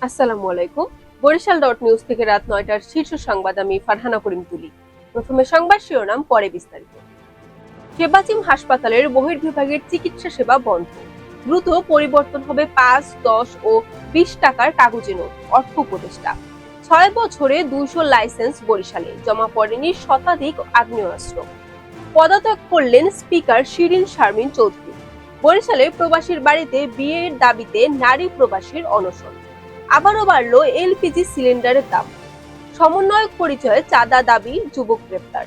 আসসালামু আলাইকুম। Barishal dot news থেকে রাত ৯টার শীর্ষ সংবাদ আমি ফারহানা করিম তুলি। প্রথমে সংবাদ শিরোনাম, পরে বিস্তারিত। সেবাচিম হাসপাতালের বহির্বিভাগের চিকিৎসা সেবা বন্ধ। দ্রুত পরিবর্তন হবে ৫, ১০ ও ২০ টাকার কাগজে নোট। অর্থ উপদেষ্টা। ৬ বছরে ২০০ লাইসেন্স বরিশালে, জমা পড়েনি শতাধিক আগ্নেয়াস্ত্র। পদত্যাগ করলেন স্পিকার শিরিন শারমিন চৌধুরী। বরিশালে প্রবাসীর বাড়িতে বিয়ের দাবিতে নারী প্রবাসীর অনশন। আবারও বাড়ল এলপিজি সিলিন্ডারের দাম। সমন্বয়ক পরিচয়ে চাঁদা দাবি, যুবক গ্রেপ্তার।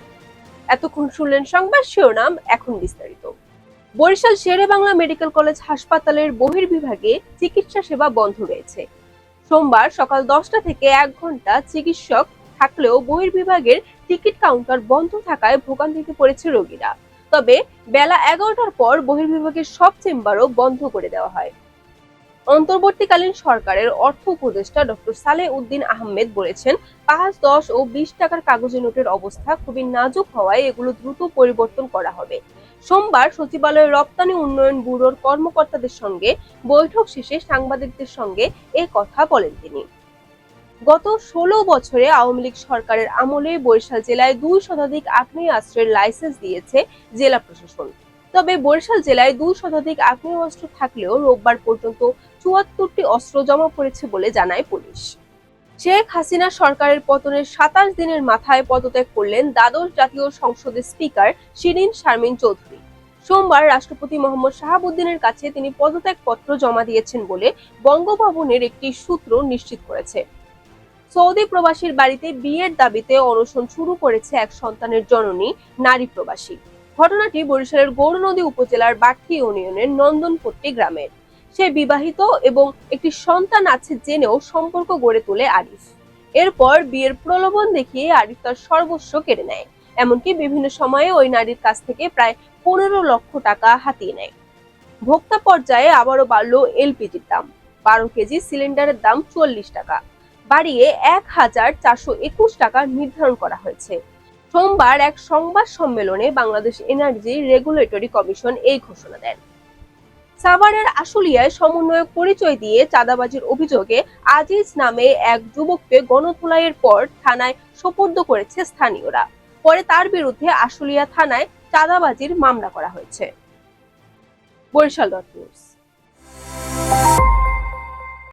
এতক্ষণ শুনলেন সংবাদ শিরোনাম, এখন বিস্তারিত। বরিশাল শেরে বাংলা মেডিকেল কলেজ হাসপাতালের বহির্বিভাগে চিকিৎসা সেবা বন্ধ রয়েছে। সোমবার সকাল 10টা থেকে 1 ঘন্টা চিকিৎসক থাকলেও বহির্বিভাগের টিকিট কাউন্টার বন্ধ থাকায় ভোগান্তিতে পড়েছে রোগীরা। তবে বেলা 11টার পর বহির্বিভাগের সব চেম্বারও বন্ধ করে দেওয়া হয়। অন্তর্বর্তীকালীন সরকারের অর্থ উপদেষ্টা ডক্টর সালেহ উদ্দিন আহমেদ বলেছেন, ৫, ১০ ও ২০ টাকার কাগজে নোটের অবস্থা খুবই নাজুক হওয়ায় এগুলো দ্রুত পরিবর্তন করা হবে। সোমবার সচিবালয়ের রপ্তানি উন্নয়ন ব্যুরোর কর্মকর্তাদের সঙ্গে বৈঠক শেষে সাংবাদিকদের সঙ্গে এ কথা বলেন তিনি। গত ১৬ বছরে আওয়ামী লীগ সরকারের আমলে বরিশাল জেলায় ২ শতাধিক আগ্নেয়াস্ত্রের লাইসেন্স দিয়েছে জেলা প্রশাসন। তবে বরিশাল জেলায় ২ শতাধিক আগ্নেয়াস্ত্র থাকলেও রোববার পর্যন্ত ৭৪টি অস্ত্র জমা পড়েছে বলে জানায় পুলিশ। শেখ হাসিনা সরকারের পতনের ২৭ দিনের মাথায় পদত্যাগ করলেন দ্বাদশ জাতীয় সংসদের স্পিকার শিরিন শারমিন চৌধুরী। সোমবার রাষ্ট্রপতি মোহাম্মদ শাহাবুদ্দিনের কাছে তিনি পদত্যাগপত্র জমা দিয়েছেন বলে বঙ্গভবনের একটি সূত্র নিশ্চিত করেছে। সৌদি প্রবাসীর বাড়িতে বিয়ের দাবিতে অনশন শুরু করেছে এক সন্তানের জননী নারী প্রবাসী। ঘটনাটি বরিশালের গৌরনদী উপজেলার বাটকি ইউনিয়নের নন্দনপট্টি গ্রামের। সে বিবাহিত এবং একটি সন্তান আছে জেনেও সম্পর্ক গড়ে তোলে আরিফ। এরপর বিয়ের প্রলোভন দেখিয়ে আরিফ তার সর্বস্ব কেড়ে নেয়। এমনকি বিভিন্ন সময়ে ওই নারীর কাছ থেকে প্রায় ১৫ লক্ষ টাকা হাতিয়ে নেয়। ভোক্তা পর্যায়ে আবারও বাড়ল এলপিজির দাম। ১২ কেজি সিলিন্ডারের দাম ৪০ টাকা বাড়িয়ে ১,৪২১ টাকা নির্ধারণ করা হয়েছে। সোমবার এক সংবাদ সম্মেলনে বাংলাদেশ এনার্জি রেগুলেটরি কমিশন এই ঘোষণা দেন। সাভারের আশুলিয়ায় সমন্বয়ক পরিচয় দিয়ে চাঁদাবাজির অভিযোগে আজিজ নামে এক যুবককে গণধোলাইয়ের পর থানায় সোপর্দ করেছে স্থানীয়রা। পরে তার বিরুদ্ধে আশুলিয়া থানায় চাঁদাবাজির মামলা করা হয়েছে। Barishal dot news.